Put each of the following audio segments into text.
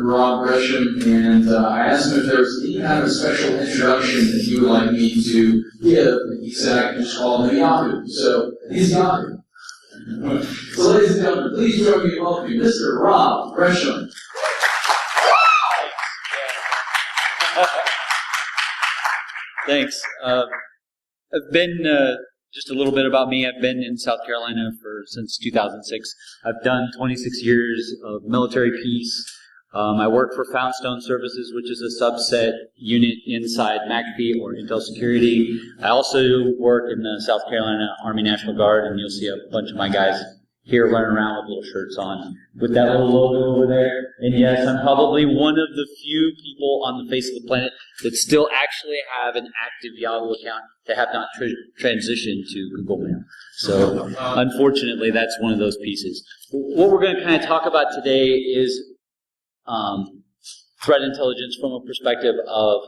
Rob Gresham, and I asked him if there was any kind of special introduction that he would like me to give. And he said I could just call him You02. So he's You02. So ladies and gentlemen, please join me in welcoming Mr. Rob Gresham. Thanks. I've been, just a little bit about me, I've been in South Carolina since 2006. I've done 26 years of military peace. I work for Foundstone Services, which is a subset unit inside McAfee or Intel Security. I also work in the South Carolina Army National Guard, and you'll see a bunch of my guys here running around with little shirts on with that little logo over there. And yes, I'm probably one of the few people on the face of the planet that still actually have an active Yahoo account that have not transitioned to Google Mail. So unfortunately, that's one of those pieces. What we're going to kind of talk about today is threat intelligence from a perspective of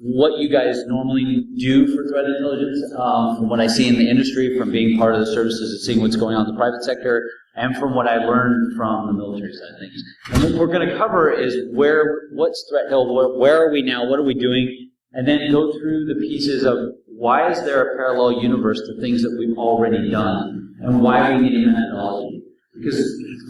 what you guys normally do for threat intelligence, from what I see in the industry, from being part of the services and seeing what's going on in the private sector, and from what I learned from the military side of things. And what we're going to cover is what's Threat Hill, where are we now, what are we doing, and then go through the pieces of why is there a parallel universe to things that we've already done, and why we need a methodology. Because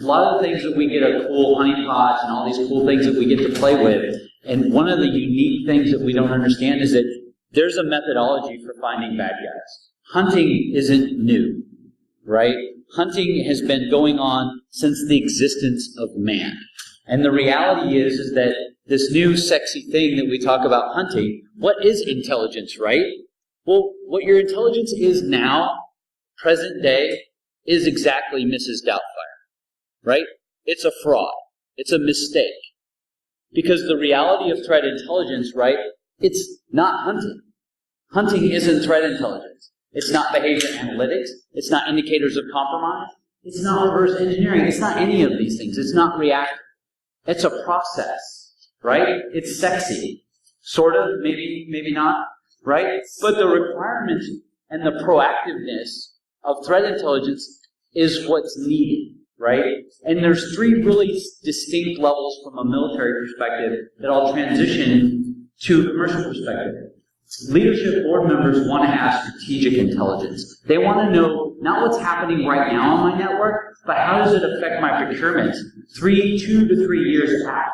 a lot of the things that we get are cool honeypots and all these cool things that we get to play with. And one of the unique things that we don't understand is that there's a methodology for finding bad guys. Hunting isn't new, right? Hunting has been going on since the existence of man. And the reality is that this new sexy thing that we talk about hunting, what is intelligence, right? Well, what your intelligence is now, present day, is exactly Mrs. Doubtfire, right? It's a fraud. It's a mistake. Because the reality of threat intelligence, right, it's not hunting. Hunting isn't threat intelligence. It's not behavior analytics. It's not indicators of compromise. It's not reverse engineering. It's not any of these things. It's not reactive. It's a process, right? It's sexy. Sort of, maybe not, right? But the requirement and the proactiveness of threat intelligence is what's needed, right? And there's three really distinct levels from a military perspective that I'll transition to a commercial perspective. Leadership board members want to have strategic intelligence. They want to know not what's happening right now on my network, but how does it affect my procurement 2 to 3 years out.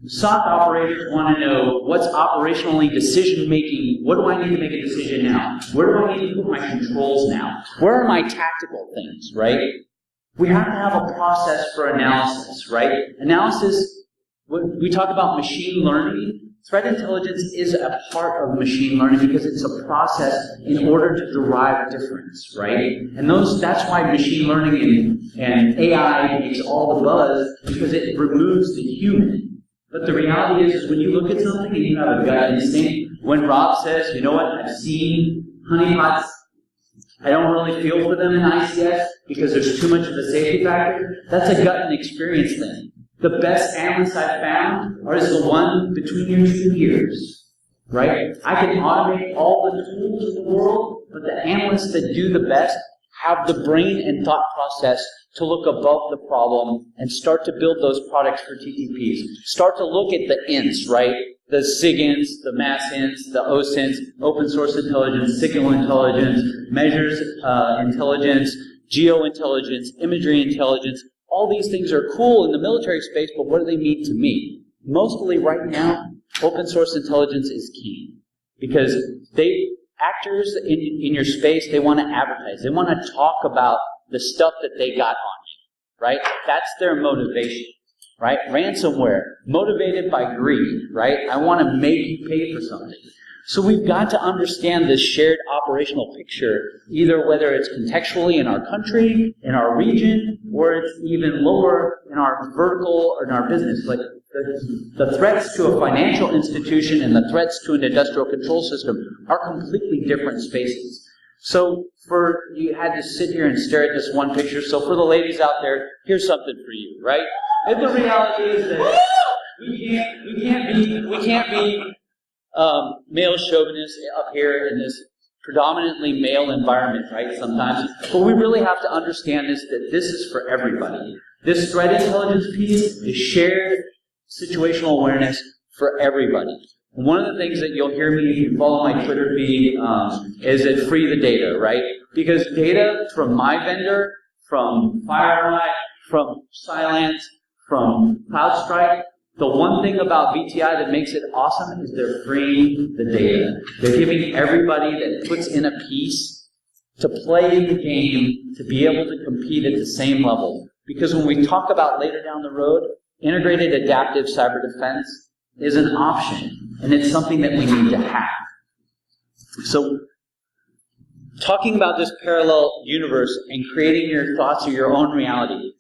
SOC operators want to know what's operationally decision-making. What do I need to make a decision now? Where do I need to put my controls now? Where are my tactical things, right? We have to have a process for analysis, right? Analysis, when we talk about machine learning, threat intelligence is a part of machine learning because it's a process in order to derive difference, right? And that's why machine learning and AI makes all the buzz, because it removes the human. But the reality is when you look at something and you have a gut instinct, when Rob says, you know what, I've seen honeypots, I don't really feel for them in ICS because there's too much of a safety factor, that's a gut and experience thing. The best analysts I've found is the one between your 2 ears, right? I can automate all the tools in the world, but the analysts that do the best have the brain and thought process to look above the problem and start to build those products for TTPs. Start to look at the INTs, right? The SIGINTs, the MASINTs, the OSINTs, open source intelligence, signal intelligence, measures intelligence, geo-intelligence, imagery intelligence. All these things are cool in the military space, but what do they mean to me? Mostly right now, open source intelligence is key. Because actors in your space, they want to advertise. They want to talk about the stuff that they got on you, right? That's their motivation, right? Ransomware, motivated by greed, right? I want to make you pay for something. So we've got to understand this shared operational picture, either whether it's contextually in our country, in our region, or it's even lower in our vertical or in our business. But the threats to a financial institution and the threats to an industrial control system are completely different spaces. So you had to sit here and stare at this one picture. So for the ladies out there, here's something for you, right? And the reality is that we can't be male chauvinists up here in this predominantly male environment, right, sometimes. But we really have to understand that this is for everybody. This threat intelligence piece is shared situational awareness for everybody. And one of the things that you'll hear me if you follow my Twitter feed is that free the data, right? Because data from my vendor, from FireEye, from Cylance, from CloudStrike, the one thing about VTI that makes it awesome is they're freeing the data. They're giving everybody that puts in a piece to play the game, to be able to compete at the same level. Because when we talk about later down the road, integrated adaptive cyber defense is an option, and it's something that we need to have. So, talking about this parallel universe and creating your thoughts or your own reality,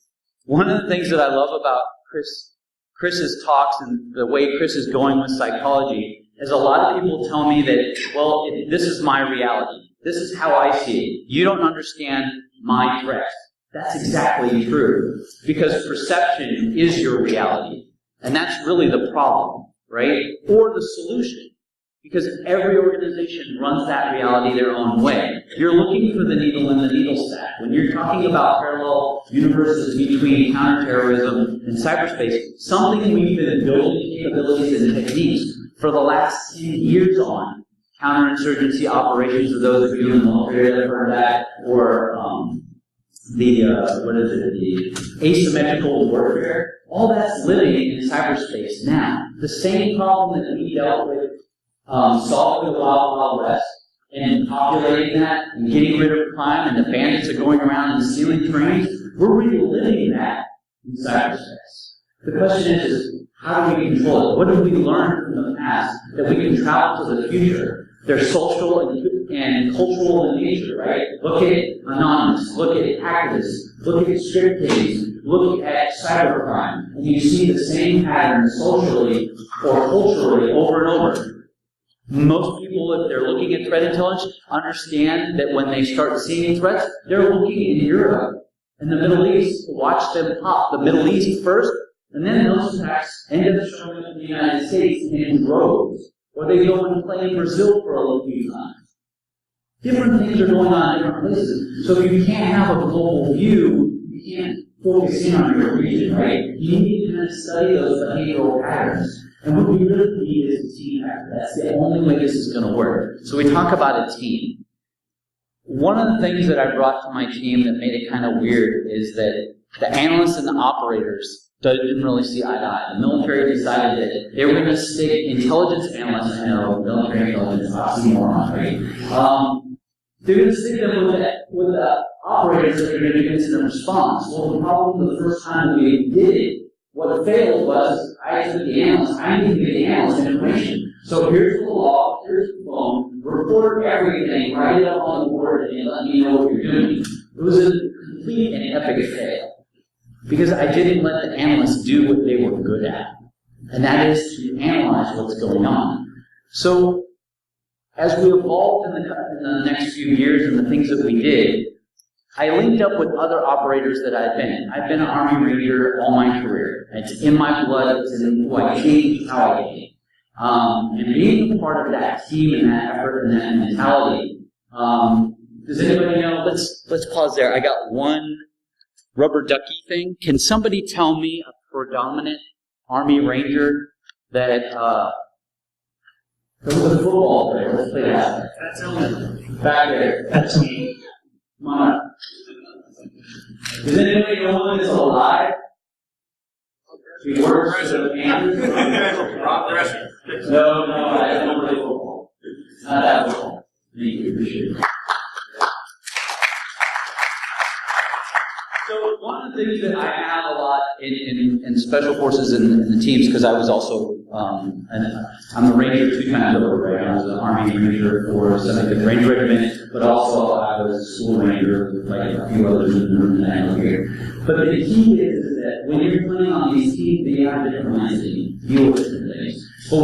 one of the things that I love about Chris's talks and the way Chris is going with psychology is a lot of people tell me that, well, this is my reality. This is how I see it. You don't understand my threat. That's exactly true. Because perception is your reality. And that's really the problem, right? Or the solution. Because every organization runs that reality their own way. You're looking for the needle in the needle stack. When you're talking about parallel universes between counterterrorism and cyberspace, something we've been building capabilities and techniques for the last 10 years on, counterinsurgency operations, for those of you in the military that have heard that, or the asymmetrical warfare, all that's living in cyberspace now. The same problem that we dealt with solving the Wild Wild West and populating that and getting rid of crime and the bandits are going around and stealing trains, we're reliving that in cyberspace. The question is, how do we control it? What have we learned from the past that we can travel to the future? They're social and cultural in nature, right? Look at Anonymous, look at activists, look at script kiddies, look at cybercrime, and you see the same pattern socially or culturally over and over. Most people, if they're looking at threat intelligence, understand that when they start seeing threats, they're looking in Europe and the Middle East to watch them pop. The Middle East first, and then those attacks end up showing up in the United States in droves. Or they go and play in Brazil for a little few times. Different things are going on in different places. So if you can't have a global view, you can't focus in on your region, right? You need to kind of study those behavioral patterns. And what we really need is a team effort. That's the only way this is going to work. So we talk about a team. One of the things that I brought to my team that made it kind of weird is that the analysts and the operators didn't really see eye to eye. The military decided that they were going to stick intelligence analysts, I know, military intelligence, oxymoron, right? They're going to stick them with the operators that are going to give incident response. Well, the problem the first time we did it, what failed was I took the analyst, I need to give the analyst information. So here's the log, here's the phone, report everything, write it up on the board, and let me know what you're doing. It was a complete and epic fail. Because I didn't let the analysts do what they were good at. And that is to analyze what's going on. So, as we evolved in the next few years and the things that we did, I linked up with other operators that I've been. I've been an Army Ranger all my career. It's in my blood, it's in who I changed, how I came. And being a part of that team and that effort and that mentality, does anybody know, let's pause there. I got one rubber ducky thing. Can somebody tell me a predominant Army Ranger that there was a football player? Let's play that. That's Ellen. Back there. That's me. Come on up. Does anybody know one that's alive? He works for the Panthers. Rob Gresham. No, I don't play football. Not that football. Thank you, appreciate it. So one of the things that I have a lot in special forces and the teams, because I was also, I'm a ranger 2 times over, right? I was an Army Ranger for 75th Ranger Regiment, but also I was a school ranger, like a few others in the room that I know here. But the key is that when you're playing on these teams, they have different minds that you deal with different things. But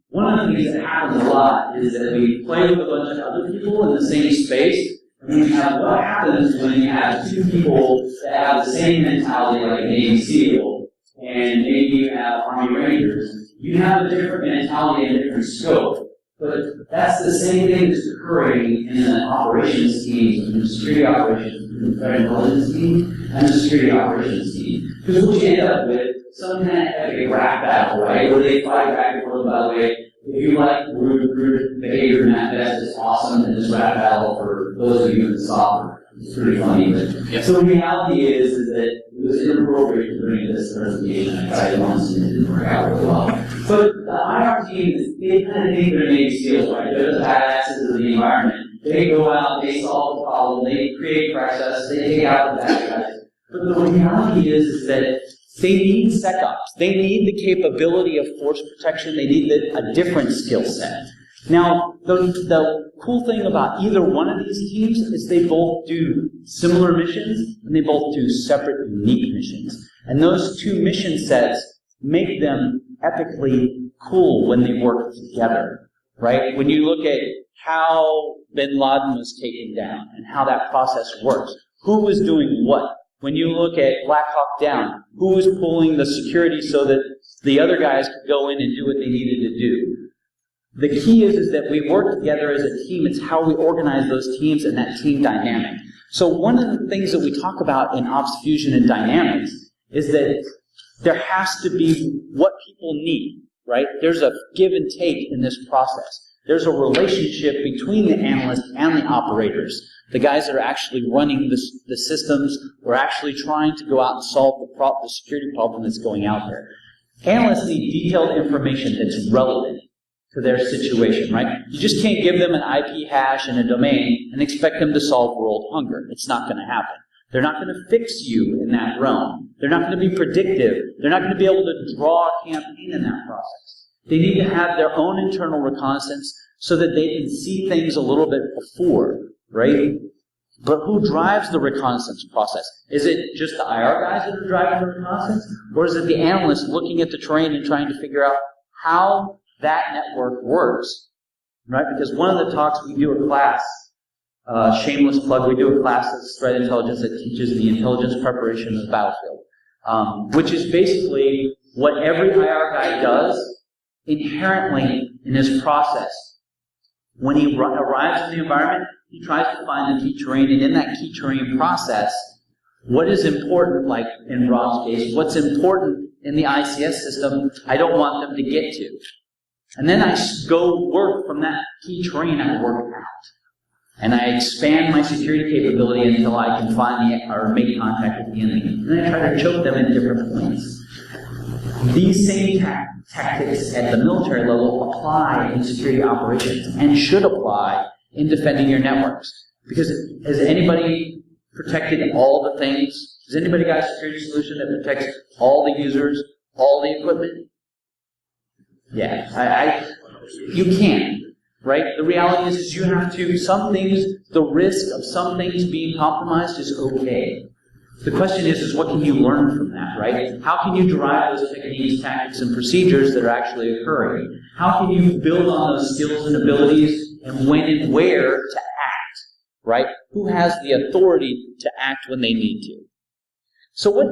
one of the things that happens a lot is that we play with a bunch of other people in the same space. And we have what happens when you have 2 people that have the same mentality like a Navy SEAL, and maybe you have Army Rangers. You have a different mentality and a different scope. But that's the same thing that's occurring in the operations teams, in the security operations, in the threat intelligence team, and the security operations team. Because what you end up with some kind of epic rap battle, right? Where they fight back and forth. By the way, if you like rude behavior manifest, it's awesome. And this rap battle, for those of you in soccer, it's pretty funny. But so the reality is that it was inappropriate to bring this presentation. I tried once and it didn't work out really well. But the IR team, they kind of think they're Navy SEALs, right? They're the badasses of the environment. They go out, they solve the problem, they create process, they take out the bad guys. But the reality is that they need SecOps. They need the capability of force protection. They need a different skill set. Now, the cool thing about either one of these teams is they both do similar missions, and they both do separate, unique missions. And those two mission sets make them epically cool when they work together, right? When you look at how bin Laden was taken down and how that process works, who was doing what? When you look at Black Hawk Down, who was pulling the security so that the other guys could go in and do what they needed to do? The key is that we work together as a team. It's how we organize those teams and that team dynamic. So one of the things that we talk about in Ops Fusion and Dynamics is that there has to be what people need, right? There's a give and take in this process. There's a relationship between the analysts and the operators. The guys that are actually running the systems, or actually trying to go out and solve the security problem that's going out there. Analysts need detailed information that's relevant to their situation, right? You just can't give them an IP hash and a domain and expect them to solve world hunger. It's not going to happen. They're not going to fix you in that realm. They're not going to be predictive. They're not going to be able to draw a campaign in that process. They need to have their own internal reconnaissance so that they can see things a little bit before, right? But who drives the reconnaissance process? Is it just the IR guys that are driving the reconnaissance? Or is it the analysts looking at the terrain and trying to figure out how that network works, right? Because one of the talks, we do a class, shameless plug, we do a class that's threat intelligence that teaches the intelligence preparation of the battlefield, which is basically what every IR guy does inherently in his process. When he arrives in the environment, he tries to find the key terrain, and in that key terrain process, what is important, like in Rob's case, what's important in the ICS system, I don't want them to get to. And then I go work from that key terrain, I work out. And I expand my security capability until I can find or make contact with the enemy. And then I try to choke them at different points. These same tactics at the military level apply in security operations and should apply in defending your networks. Because has anybody protected all the things? Has anybody got a security solution that protects all the users, all the equipment? Yeah, you can, right? The reality is you have to, some things, the risk of some things being compromised is okay. The question is what can you learn from that, right? How can you derive those techniques, tactics, and procedures that are actually occurring? How can you build on those skills and abilities and when and where to act, right? Who has the authority to act when they need to? So what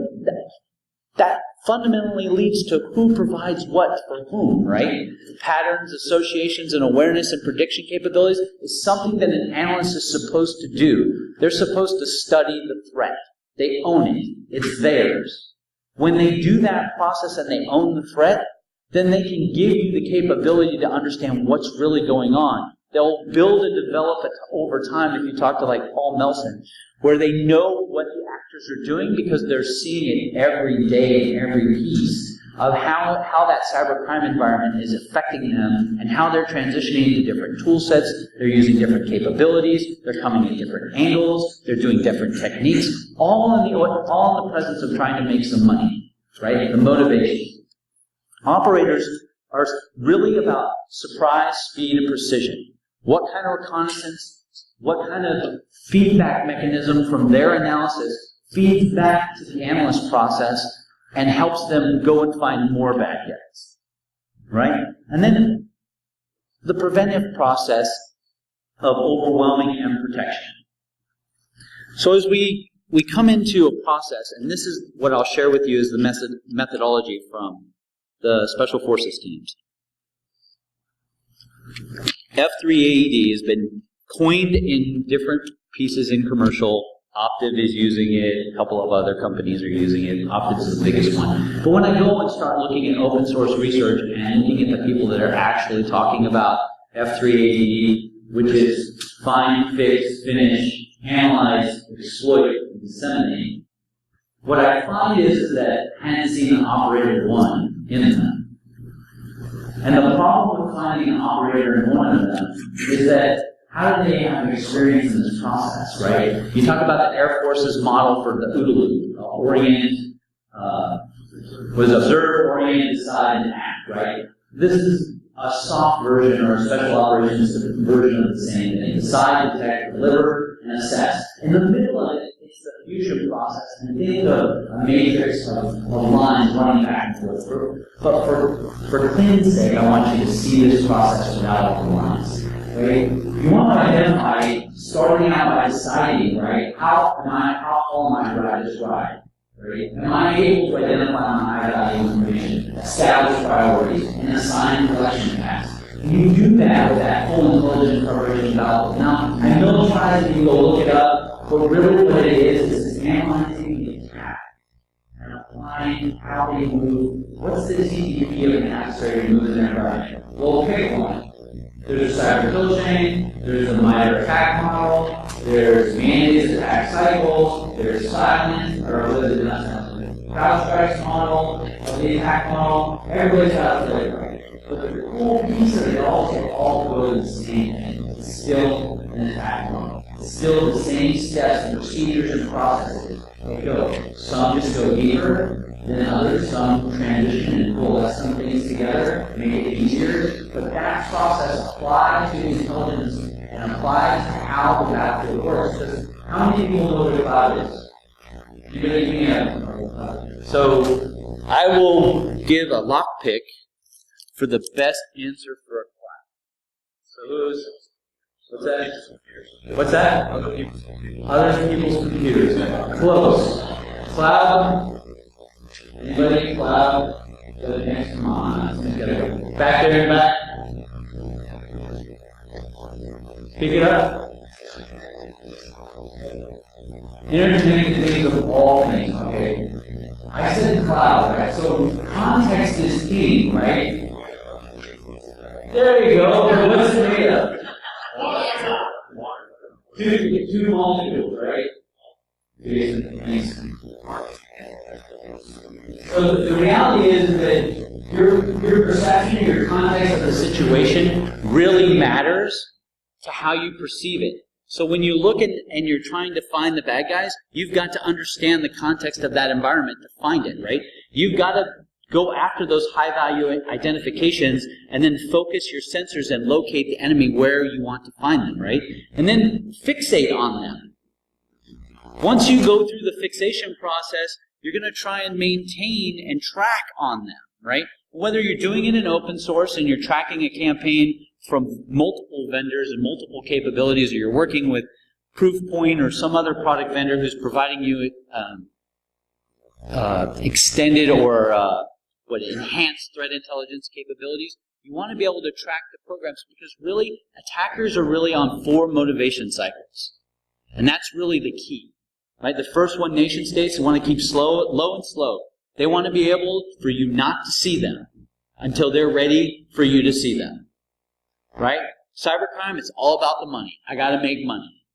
that fundamentally leads to who provides what for whom, right? Patterns, associations, and awareness and prediction capabilities is something that an analyst is supposed to do. They're supposed to study the threat. They own it. It's theirs. When they do that process and they own the threat, then they can give you the capability to understand what's really going on. They'll build and develop it over time, if you talk to like Paul Melson, where they know what the actors are doing because they're seeing it every day in every piece of how that cybercrime environment is affecting them and how they're transitioning to different tool sets. They're using different capabilities. They're coming at different angles. They're doing different techniques, all in the presence of trying to make some money, right? The motivation. Operators are really about surprise, speed, and precision. What kind of reconnaissance, what kind of feedback mechanism from their analysis feeds back to the analyst process and helps them go and find more bad guys, right? And then the preventive process of overwhelming and protection. So as we come into a process, and this is what I'll share with you is the methodology from the Special Forces teams. F3AED has been coined in different pieces in commercial Optiv is using it. A couple of other companies are using it. Optiv is the biggest one. But when I go and start looking at open source research and looking at the people that are actually talking about F3ADD, which is find, fix, finish, analyze, exploit, and disseminate, what I find is that I hadn't seen an operator one in them. And the problem with finding an operator in one of them is that how do they have experience in this process, right? You talk about the Air Force's model for the OODA loop, orient, was observe, orient, decide, and act, right? This is a soft version or a special operations version of the same thing. Decide, detect, deliver, and assess. In the middle of it, it's the fusion process. And think of a matrix of lines running back and forth. But for clean's sake, I want you to see this process without all the lines. Right? You want to identify, starting out by deciding, right, how all am I going to describe? Right? Am I able to identify my high-value information, establish priorities, and assign collection tasks? You do that with that full intelligent preparation valve. Now, I know tries that you go look it up, but really what it is analyzing the attack and applying how they move. What's the TTP of an adversary move in their environment? Well, pick one. There's a cyber kill chain, there's a MITRE attack model, there's mandated attack cycles, there's silence, or what is it, not silence, CrowdStrike's model, the attack model, everybody's got a flavor. But the cool piece of it all go to the same thing. It's still an attack model. It's still the same steps and procedures and processes. They go. Some just go deeper than others. Some transition and coalesce some things together, make it easier. But that process applies to intelligence and applies to how the battlefield works. Because how many people know what a cloud is? Anybody give me a So I will give a lockpick for the best answer for a cloud. So what's that? What's that? Other people's computers. Close. Cloud. Anybody? Cloud. Come on. Go. Back there in the back. Pick it up. Interconnected things of all things, okay? I said cloud, right? So context is key, right? There you go. What's it made of? Two molecules, right? So the reality is that your perception, your context of the situation really matters to how you perceive it. So when you look at and you're trying to find the bad guys, you've got to understand the context of that environment to find it, right? You've got to go after those high-value identifications and then focus your sensors and locate the enemy where you want to find them, right? And then fixate on them. Once you go through the fixation process, you're going to try and maintain and track on them, right? Whether you're doing it in open source and you're tracking a campaign from multiple vendors and multiple capabilities, or you're working with Proofpoint or some other product vendor who's providing you extended or enhanced threat intelligence capabilities, you want to be able to track the programs because really attackers are really on 4 motivation cycles. And that's really the key. Right? The first one, nation states, they want to keep low and slow. They want to be able for you not to see them until they're ready for you to see them. Right? Cybercrime, it's all about the money. I got to make money.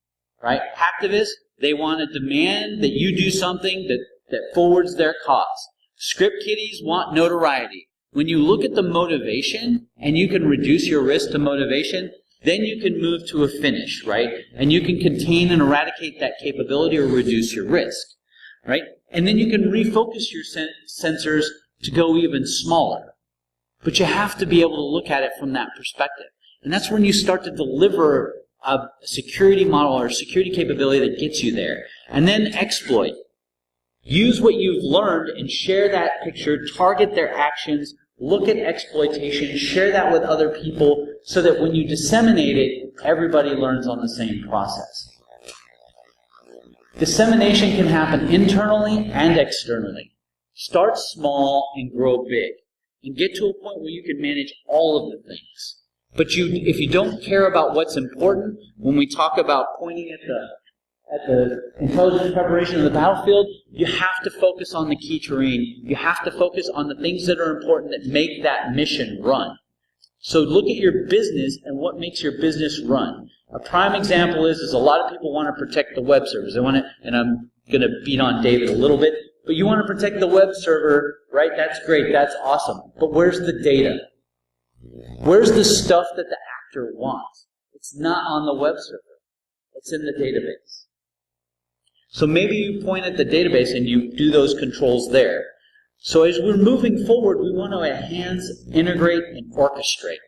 Right? Hacktivists, they want to demand that you do something that forwards their cause. Script kiddies want notoriety. When you look at the motivation and you can reduce your risk to motivation, then you can move to a finish, right? And you can contain and eradicate that capability or reduce your risk, right? And then you can refocus your sensors to go even smaller. But you have to be able to look at it from that perspective. And that's when you start to deliver a security model or a security capability that gets you there. And then exploit. Use what you've learned and share that picture, target their actions, look at exploitation, share that with other people so that when you disseminate it, everybody learns on the same process. Dissemination can happen internally and externally. Start small and grow big. And get to a point where you can manage all of the things. But if you don't care about what's important, when we talk about pointing at at the intelligence preparation of the battlefield, you have to focus on the key terrain. You have to focus on the things that are important that make that mission run. So look at your business and what makes your business run. A prime example is a lot of people want to protect the web servers. They want to, and I'm going to beat on David a little bit, but you want to protect the web server, right? That's great. That's awesome. But where's the data? Where's the stuff that the actor wants? It's not on the web server. It's in the database. So maybe you point at the database and you do those controls there. So as we're moving forward, we want to enhance, integrate, and orchestrate.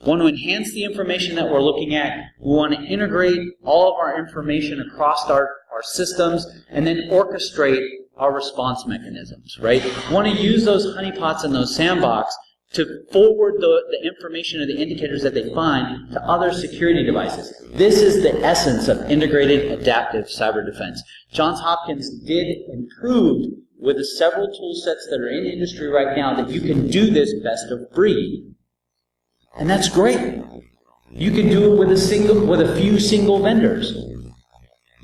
We want to enhance the information that we're looking at. We want to integrate all of our information across our systems and then orchestrate our response mechanisms, right? We want to use those honeypots and those sandbox to forward the information or the indicators that they find to other security devices. This is the essence of integrated adaptive cyber defense. Johns Hopkins did improve with the several tool sets that are in industry right now that you can do this best of breed. And that's great. You can do it with a few single vendors.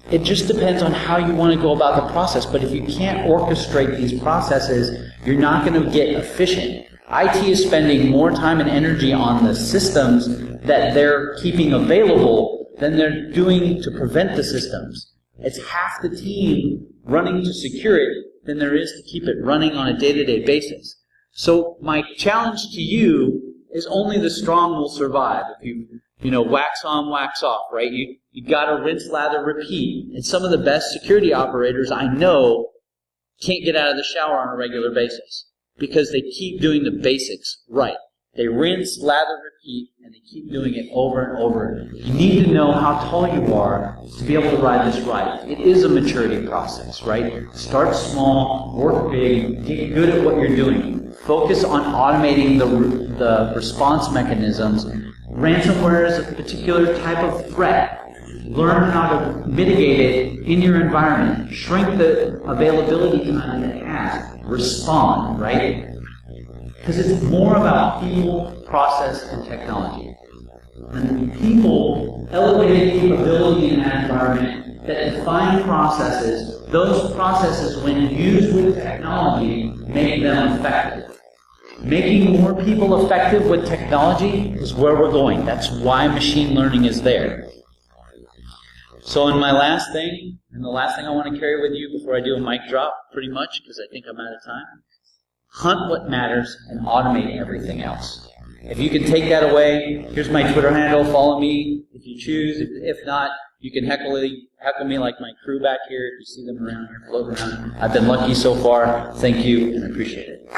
It just depends on how you want to go about the process. But if you can't orchestrate these processes, you're not going to get efficient. IT is spending more time and energy on the systems that they're keeping available than they're doing to prevent the systems. It's half the team running to secure it than there is to keep it running on a day-to-day basis. So my challenge to you is only the strong will survive. If you wax on, wax off, right? You got to rinse, lather, repeat. And some of the best security operators I know can't get out of the shower on a regular basis because they keep doing the basics right. They rinse, lather, repeat, and they keep doing it over and over. You need to know how tall you are to be able to ride this ride. It is a maturity process, right? Start small, work big, get good at what you're doing. Focus on automating the response mechanisms. Ransomware is a particular type of threat. Learn how to mitigate it in your environment. Shrink the availability time that it has. Respond, right? Because it's more about people, process, and technology. And people, elevated capability in that environment that define processes, those processes, when used with technology, make them effective. Making more people effective with technology is where we're going. That's why machine learning is there. So in my last thing, and the last thing I want to carry with you before I do a mic drop, pretty much, because I think I'm out of time, hunt what matters and automate everything else. If you can take that away, here's my Twitter handle, follow me if you choose. If not, you can heckle me like my crew back here if you see them around here floating around. I've been lucky so far. Thank you and I appreciate it.